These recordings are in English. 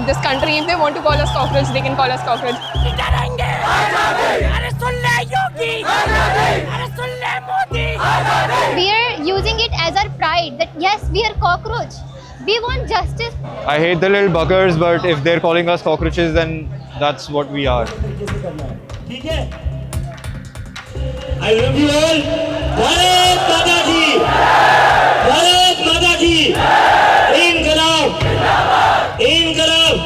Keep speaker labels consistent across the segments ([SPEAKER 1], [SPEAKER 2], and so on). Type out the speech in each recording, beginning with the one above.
[SPEAKER 1] of this country. If they want to call us cockroach, they can call us cockroach.
[SPEAKER 2] We are using it as our pride that yes, we are cockroach. We want justice.
[SPEAKER 3] I hate the little buggers, but if they're calling us cockroaches, then that's what we are.
[SPEAKER 4] I love you all. Bharat Mata Ki! Bharat Mata Ki! Inqilab! Inqilab!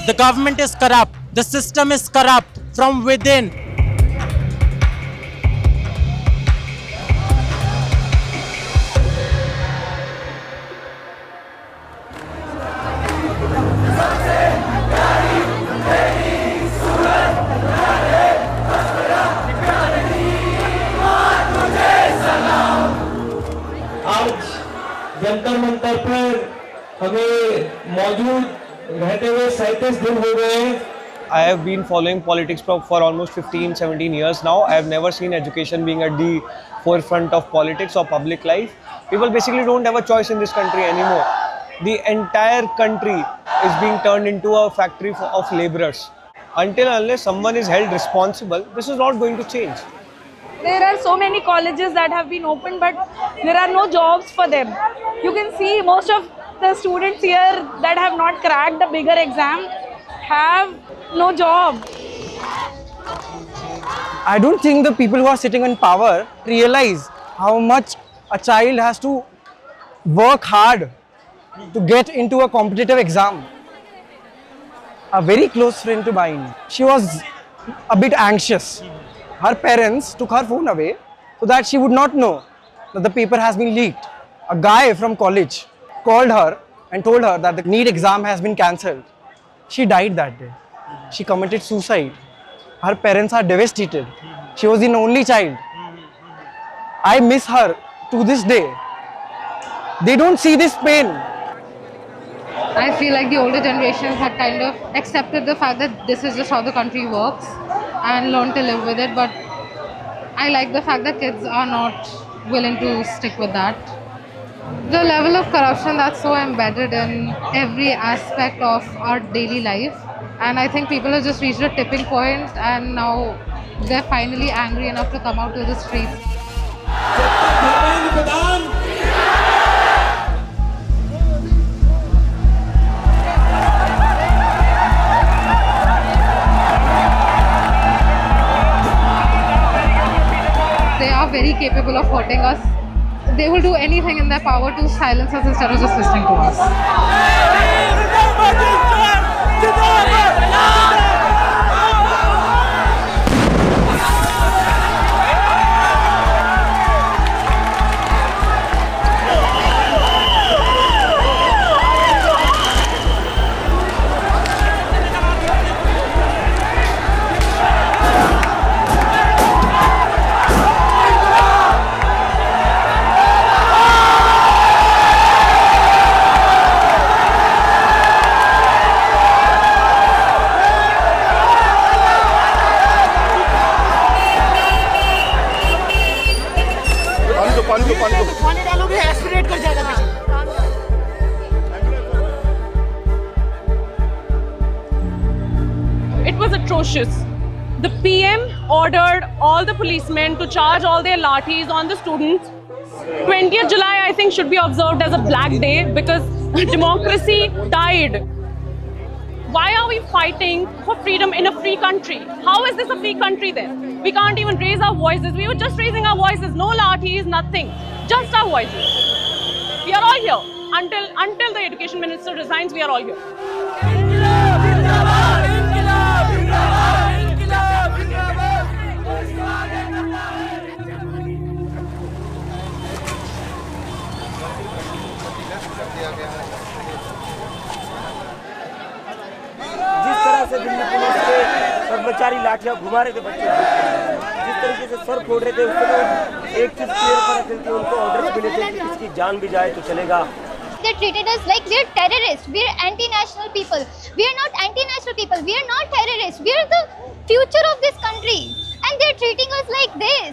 [SPEAKER 5] The government is corrupt. The system is corrupt from within.
[SPEAKER 4] Jantar Mantar पर हमें मौजूद रहते हुए 37 दिन हो गए।
[SPEAKER 3] I have been following politics for almost 15-17 years now. I have never seen education being at the forefront of politics or public life. People basically don't have a choice in this country anymore. The entire country is being turned into a factory of laborers. Until and unless someone is held responsible, this is not going to change.
[SPEAKER 6] There are so many colleges that have been opened, but there are no jobs for them. You can see most of the students here that have not cracked the bigger exam have no job.
[SPEAKER 5] I don't think the people who are sitting in power realize how much a child has to work hard to get into a competitive exam. A very close friend to mine, she was a bit anxious. Her parents took her phone away so that she would not know that the paper has been leaked. A guy from college called her and told her that the NEET exam has been cancelled. She died that day. She committed suicide. Her parents are devastated. She was the only child. I miss her to this day. They don't see this pain.
[SPEAKER 7] I feel like the older generations had kind of accepted the fact that this is just how the country works and learned to live with it, but I like the fact that kids are not willing to stick with that. The level of corruption that's so embedded in every aspect of our daily life, and I think people have just reached a tipping point and now they're finally angry enough to come out to the streets. They are very capable of hurting us. They will do anything in their power to silence us instead of just listening to us.
[SPEAKER 1] It was atrocious. The PM ordered all the policemen to charge all their lathis on the students. 20th July, I think, should be observed as a black day because democracy died. Why are we fighting for freedom in a free country? How is this a free country then? We can't even raise our voices. We were just raising our voices. No lathis, nothing. Just our voices. We are all here. Until the education minister resigns, we are all here.
[SPEAKER 4] जिस तरह से Delhi police के कर्मचारी लाठियां घुमा रहे थे बच्चों को, जिस तरीके से सर फोड़ रहे थे, उसमें एक चीज क्लियर पता चलती है, उनको ऑर्डर्स मिले थे कि किसकी जान भी जाए तो चलेगा.
[SPEAKER 2] They treated us like we're terrorists. We're anti-national people. We're not anti-national people. We're not terrorists. We're the future of this country. And they're treating us like this.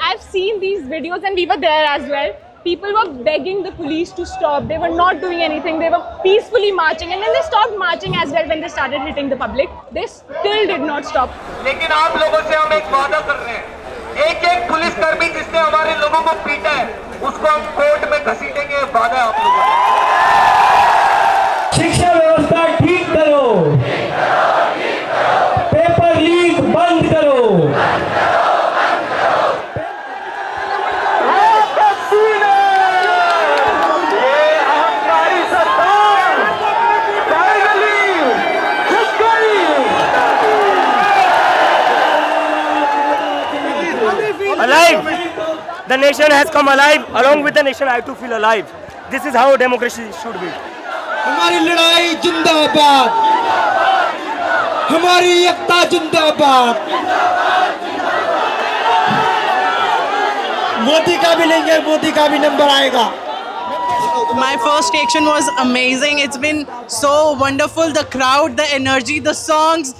[SPEAKER 1] I've seen these videos and we were there as well. people were begging the police to stop. They were not doing anything. They were peacefully marching, and then they stopped marching as well when they started hitting the public. They still did not stop.
[SPEAKER 8] लेकिन आप लोगों से हम एक वादा कर रहे हैं, एक एक पुलिसकर्मी जिसने हमारे लोगों को पीटा है, उसको हम कोर्ट में घसीटेंगे, वादा है आप लोगों का।
[SPEAKER 4] शिक्षा व्यवस्था ठीक करो, पेपर लीक बंद करो, alive. The nation has come alive. Along with the nation, I too feel alive. This is how democracy should be.
[SPEAKER 9] हमारी लड़ाई जिंदाबाद, हमारी एकता जिंदाबाद। मोदी का भी लेंगे, मोदी का भी नंबर आएगा।
[SPEAKER 10] My first reaction was amazing. It's been so wonderful. The crowd, the energy, the songs,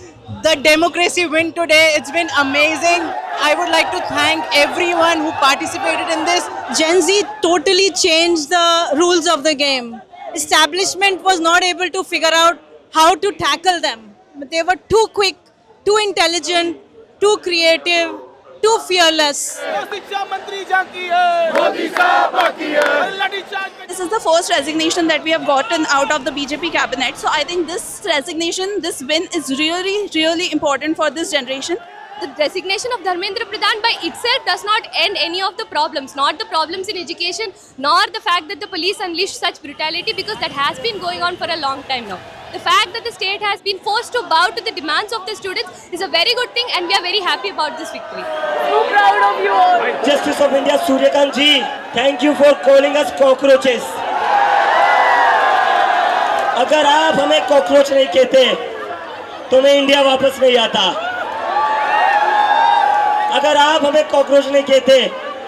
[SPEAKER 10] the democracy win today. It's been amazing. I would like to thank everyone who participated in this.
[SPEAKER 11] Gen Z totally changed the rules of the game. Establishment was not able to figure out how to tackle them. They were too quick, too intelligent, too creative, too fearless.
[SPEAKER 12] This is the first resignation that we have gotten out of the BJP cabinet. So I think this resignation, this win is really, really important for this generation.
[SPEAKER 2] The resignation of Dharmendra Pradhan by itself does not end any of the problems, not the problems in education, nor the fact that the police unleashed such brutality, because that has been going on for a long time now. The fact that the state has been forced to bow to the demands of the students is a very good thing, and we are very happy about this victory.
[SPEAKER 1] So proud of you all.
[SPEAKER 4] Justice of India, Suryakant ji, thank you for calling us cockroaches. अगर आप हमें cockroach नहीं कहते तो मैं India वापस नहीं आता। अगर आप हमें कॉकरोच नहीं कहते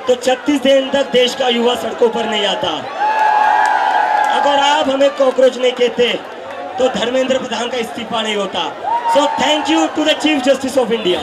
[SPEAKER 4] तो 36 दिन तक देश का युवा सड़कों पर नहीं आता। अगर आप हमें कॉकरोच नहीं कहते तो धर्मेंद्र प्रधान का इस्तीफा नहीं होता। So thank you to the chief justice of India.